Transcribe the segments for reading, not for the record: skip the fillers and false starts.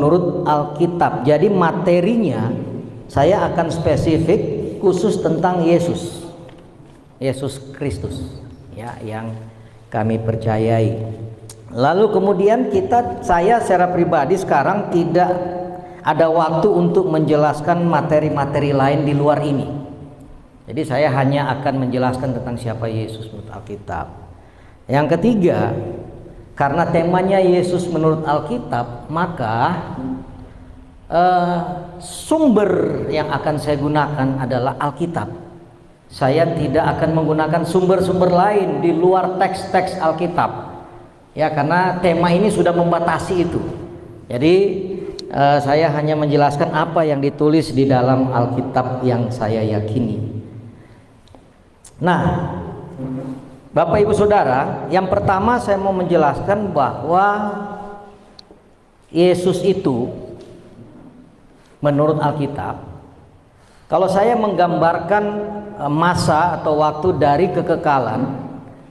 menurut Alkitab. Jadi materinya saya akan spesifik khusus tentang Yesus Kristus ya, yang kami percayai. Lalu kemudian saya secara pribadi sekarang tidak ada waktu untuk menjelaskan materi-materi lain di luar ini. Jadi saya hanya akan menjelaskan tentang siapa Yesus menurut Alkitab. Yang ketiga, karena temanya Yesus menurut Alkitab, maka sumber yang akan saya gunakan adalah Alkitab. Saya tidak akan menggunakan sumber-sumber lain di luar teks-teks Alkitab. Ya, karena tema ini sudah membatasi itu. Jadi saya hanya menjelaskan apa yang ditulis di dalam Alkitab yang saya yakini. Nah, Bapak Ibu Saudara, yang pertama saya mau menjelaskan bahwa Yesus itu menurut Alkitab, kalau saya menggambarkan masa atau waktu dari kekekalan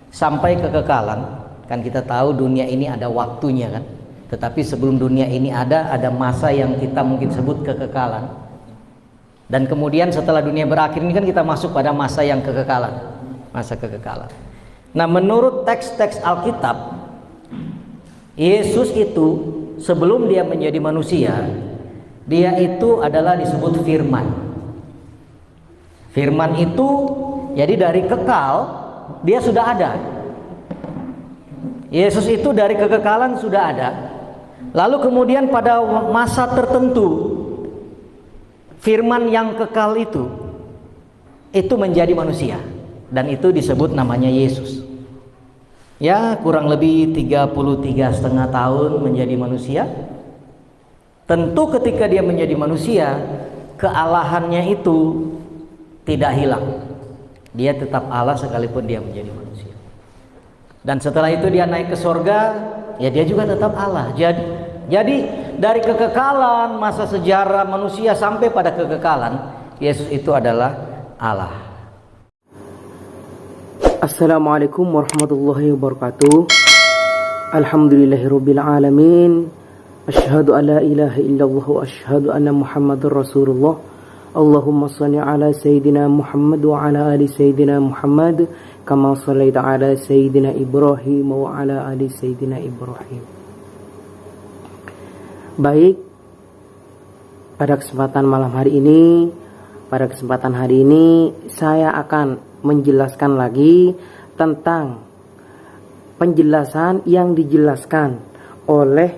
sampai kekekalan, kan kita tahu dunia ini ada waktunya kan. Tetapi sebelum dunia ini ada masa yang kita mungkin sebut kekekalan. Dan kemudian setelah dunia berakhir ini kan kita masuk pada masa yang kekekalan, masa kekekalan. Nah, menurut teks-teks Alkitab, Yesus itu sebelum dia menjadi manusia, dia itu adalah disebut firman. Firman itu jadi dari kekal dia sudah ada. Yesus itu dari kekekalan sudah ada. Lalu kemudian pada masa tertentu, firman yang kekal itu menjadi manusia, dan itu disebut namanya Yesus. Ya, kurang lebih 33,5 tahun menjadi manusia. Tentu ketika dia menjadi manusia, kealahannya itu tidak hilang. Dia tetap Allah sekalipun dia menjadi manusia. Dan setelah itu dia naik ke sorga, ya dia juga tetap Allah. Jadi dari kekekalan masa sejarah manusia sampai pada kekekalan, Yesus itu adalah Allah. Assalamualaikum warahmatullahi wabarakatuh. Alhamdulillahirabbil alamin. Asyhadu an la ilaha illallah wa asyhadu anna Muhammadar Rasulullah. Allahumma shalli ala sayyidina Muhammad wa ala ali sayyidina Muhammad kama shallaita ala sayyidina Ibrahim wa ala ali sayyidina Ibrahim. Baik, pada kesempatan hari ini saya akan menjelaskan lagi tentang penjelasan yang dijelaskan oleh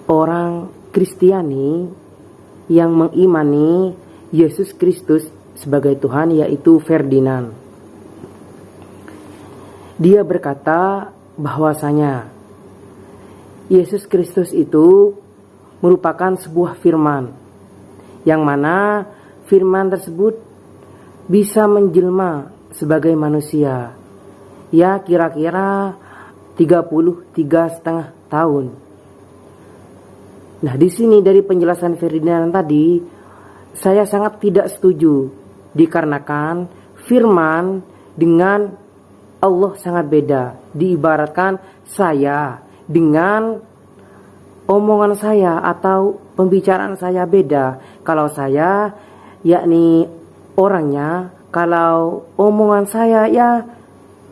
orang Kristiani yang mengimani Yesus Kristus sebagai Tuhan, yaitu Ferdinand. Dia berkata bahwasanya Yesus Kristus itu merupakan sebuah firman, yang mana firman tersebut bisa menjelma sebagai manusia, ya kira-kira 33,5 tahun. Nah, di sini dari penjelasan Ferdinand tadi, saya sangat tidak setuju, dikarenakan firman dengan Allah sangat beda. Diibaratkan saya dengan omongan saya atau pembicaraan saya beda. Kalau saya, yakni orangnya, kalau omongan saya, ya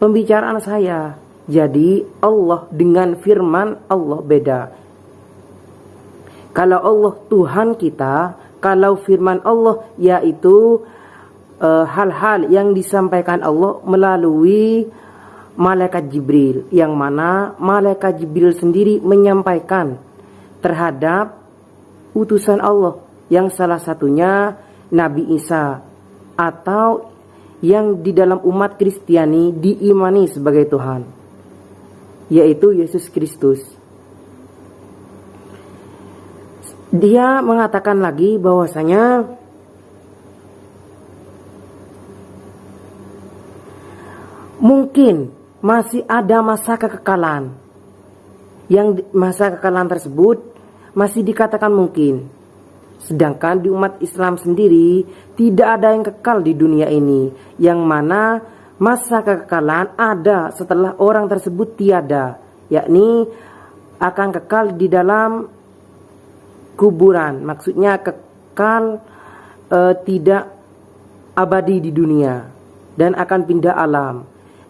pembicaraan saya. Jadi Allah dengan firman Allah beda. Kalau Allah Tuhan kita, kalau firman Allah yaitu hal-hal yang disampaikan Allah melalui malaikat Jibril, yang mana malaikat Jibril sendiri menyampaikan terhadap utusan Allah, yang salah satunya Nabi Isa, atau yang di dalam umat Kristiani diimani sebagai Tuhan, yaitu Yesus Kristus. Dia mengatakan lagi bahwasanya mungkin masih ada masa kekekalan, yang masa kekekalan tersebut masih dikatakan mungkin. Sedangkan di umat Islam sendiri tidak ada yang kekal di dunia ini, yang mana masa kekekalan ada setelah orang tersebut tiada, yakni akan kekal di dalam kuburan. Maksudnya kekal tidak abadi di dunia dan akan pindah alam.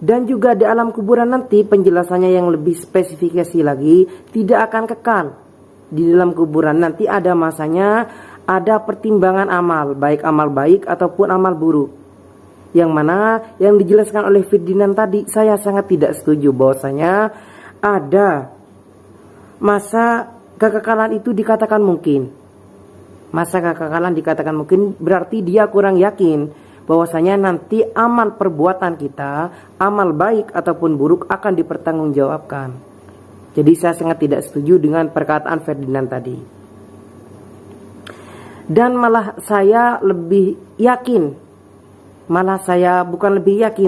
Dan juga di alam kuburan nanti penjelasannya yang lebih spesifikasi lagi, tidak akan kekal di dalam kuburan. Nanti ada masanya, ada pertimbangan amal, baik amal baik ataupun amal buruk. Yang mana yang dijelaskan oleh Ferdinand tadi, saya sangat tidak setuju bahwasanya ada masa kekekalan itu dikatakan mungkin. Masa kekekalan dikatakan mungkin berarti dia kurang yakin bahwasanya nanti amal perbuatan kita, amal baik ataupun buruk akan dipertanggungjawabkan. Jadi saya sangat tidak setuju dengan perkataan Ferdinand tadi. Dan malah saya lebih yakin,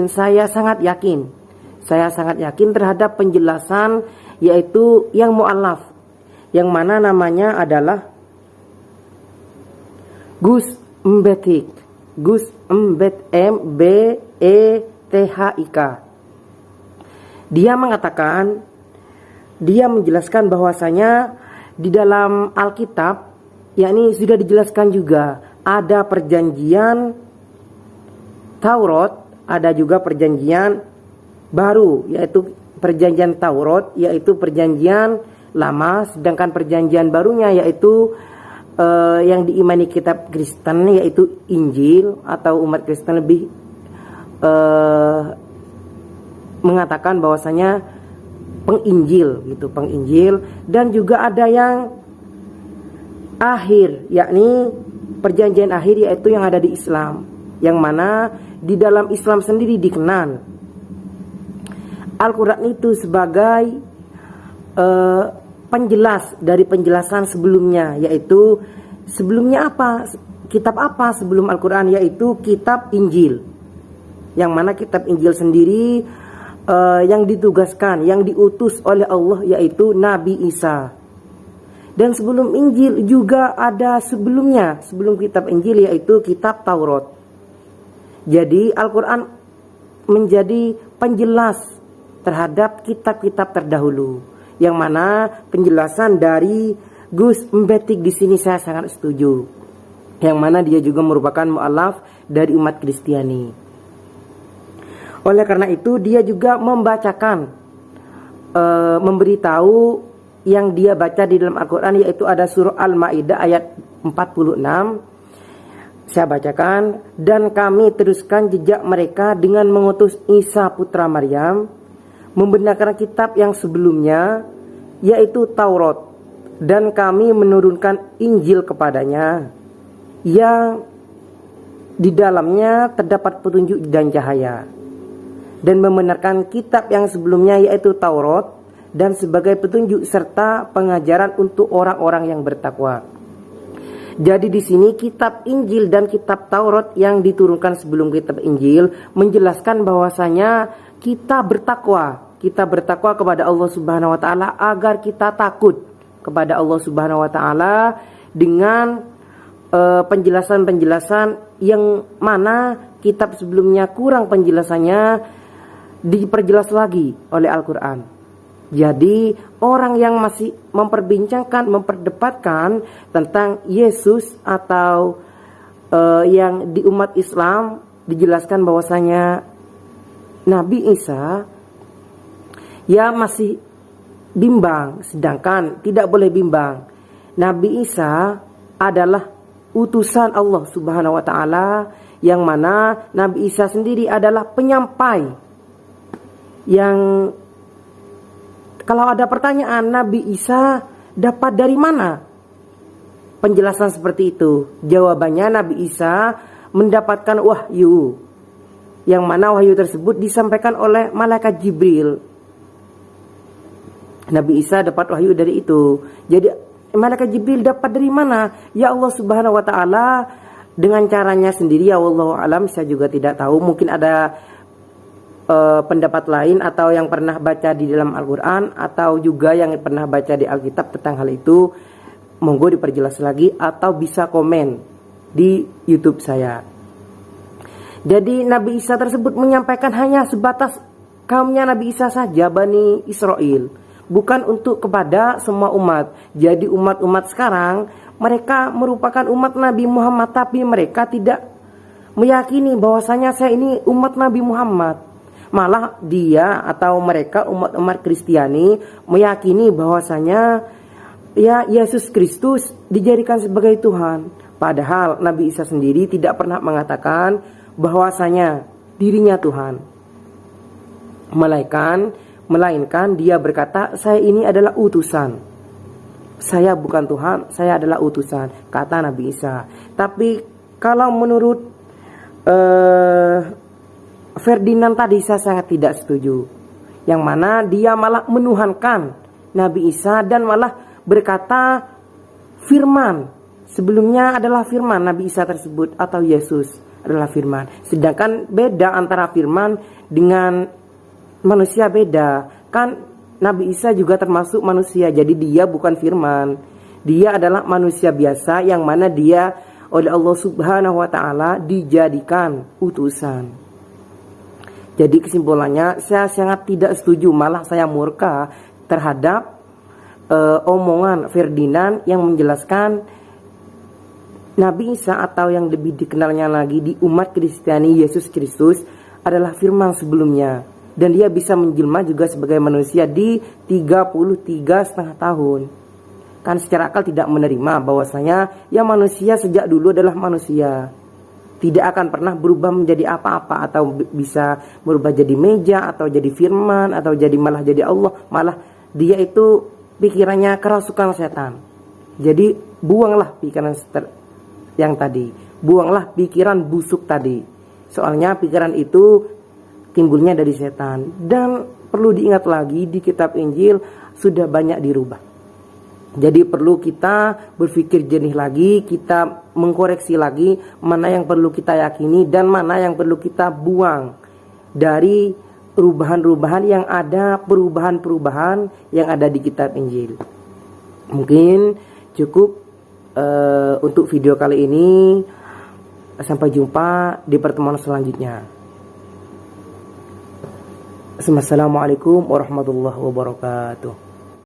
saya sangat yakin. Saya sangat yakin terhadap penjelasan yaitu yang mu'allaf, yang mana namanya adalah Gus Mbetik. Gus Mbethik. Dia mengatakan, dia menjelaskan bahwasanya di dalam Alkitab, yakni sudah dijelaskan juga ada perjanjian Taurat, ada juga perjanjian baru, yaitu perjanjian Taurat, yaitu perjanjian lama, sedangkan perjanjian barunya yaitu yang diimani kitab Kristen, yaitu Injil, atau umat Kristen lebih mengatakan bahwasanya penginjil gitu, penginjil. Dan juga ada yang akhir, yakni perjanjian akhir, yaitu yang ada di Islam, yang mana di dalam Islam sendiri dikenal Al-Quran itu sebagai penjelas dari penjelasan sebelumnya, yaitu sebelumnya apa, kitab apa sebelum Al-Quran, yaitu kitab Injil, yang mana kitab Injil sendiri yang ditugaskan, yang diutus oleh Allah, yaitu Nabi Isa. Dan sebelum Injil juga ada sebelumnya, sebelum kitab Injil, yaitu kitab Taurat. Jadi Al-Quran menjadi penjelas terhadap kitab-kitab terdahulu, yang mana penjelasan dari Gus Mbetik di sini saya sangat setuju, yang mana dia juga merupakan mu'alaf dari umat Kristiani. Oleh karena itu dia juga membacakan, memberitahu yang dia baca di dalam Al-Quran, yaitu ada surah Al-Ma'idah ayat 46. Saya bacakan, dan kami teruskan jejak mereka dengan mengutus Isa putra Maryam, membenarkan kitab yang sebelumnya, yaitu Taurat, dan kami menurunkan Injil kepadanya, yang di dalamnya terdapat petunjuk dan cahaya, dan membenarkan kitab yang sebelumnya, yaitu Taurat, dan sebagai petunjuk serta pengajaran untuk orang-orang yang bertakwa. Jadi di sini kitab Injil dan kitab Taurat yang diturunkan sebelum kitab Injil menjelaskan bahwasanya kita bertakwa kepada Allah Subhanahu wa taala, agar kita takut kepada Allah Subhanahu wa taala dengan penjelasan-penjelasan yang mana kitab sebelumnya kurang penjelasannya, diperjelas lagi oleh Al-Qur'an. Jadi orang yang masih memperdebatkan tentang Yesus atau yang di umat Islam dijelaskan bahwasanya Nabi Isa, ya masih bimbang, sedangkan tidak boleh bimbang. Nabi Isa adalah utusan Allah Subhanahu wa taala, yang mana Nabi Isa sendiri adalah penyampai. Yang kalau ada pertanyaan, Nabi Isa dapat dari mana penjelasan seperti itu? Jawabannya, Nabi Isa mendapatkan wahyu, yang mana wahyu tersebut disampaikan oleh malaikat Jibril. Nabi Isa dapat wahyu dari itu. Jadi malaikat Jibril dapat dari mana? Ya Allah Subhanahu wa taala dengan caranya sendiri, ya wallahu alam, saya juga tidak tahu. Mungkin ada pendapat lain atau yang pernah baca di dalam Al-Qur'an atau juga yang pernah baca di Alkitab tentang hal itu, monggo diperjelas lagi atau bisa komen di YouTube saya. Jadi Nabi Isa tersebut menyampaikan hanya sebatas kaumnya Nabi Isa saja, Bani Israel. bukan untuk kepada semua umat. Jadi umat-umat sekarang mereka merupakan umat Nabi Muhammad, tapi mereka tidak meyakini bahwasanya saya ini umat Nabi Muhammad. Malah dia atau mereka umat-umat Kristiani meyakini bahwasanya ya Yesus Kristus dijadikan sebagai Tuhan. Padahal Nabi Isa sendiri tidak pernah mengatakan bahwasanya dirinya Tuhan. Melainkan dia berkata, saya ini adalah utusan. Saya bukan Tuhan, saya adalah utusan, kata Nabi Isa. Tapi kalau menurut Ferdinand tadi saya sangat tidak setuju. Yang mana dia malah menuhankan Nabi Isa dan malah berkata firman. Sebelumnya adalah firman Nabi Isa tersebut atau Yesus adalah firman. Sedangkan beda antara firman dengan manusia beda. Kan Nabi Isa juga termasuk manusia. Jadi dia bukan firman. Dia adalah manusia biasa yang mana dia oleh Allah Subhanahu wa taala dijadikan utusan. Jadi kesimpulannya saya sangat tidak setuju, malah saya murka terhadap omongan Ferdinand yang menjelaskan Nabi Isa atau yang lebih dikenalnya lagi di umat Kristiani Yesus Kristus adalah firman sebelumnya, dan dia bisa menjelma juga sebagai manusia di 33,5 tahun. Kan secara akal tidak menerima bahwasanya ya manusia sejak dulu adalah manusia, tidak akan pernah berubah menjadi apa-apa, atau bisa berubah jadi meja, atau jadi firman, atau malah jadi Allah. Malah dia itu pikirannya kerasukan setan. Jadi buanglah pikiran yang tadi, buanglah pikiran busuk tadi. Soalnya pikiran itu timbulnya dari setan. Dan perlu diingat lagi, di kitab Injil sudah banyak dirubah. Jadi perlu kita berpikir jernih lagi, kita mengkoreksi lagi mana yang perlu kita yakini dan mana yang perlu kita buang dari perubahan-perubahan yang ada, perubahan-perubahan yang ada di kitab Injil. Mungkin cukup untuk video kali ini. Sampai jumpa di pertemuan selanjutnya. Assalamualaikum warahmatullahi wabarakatuh.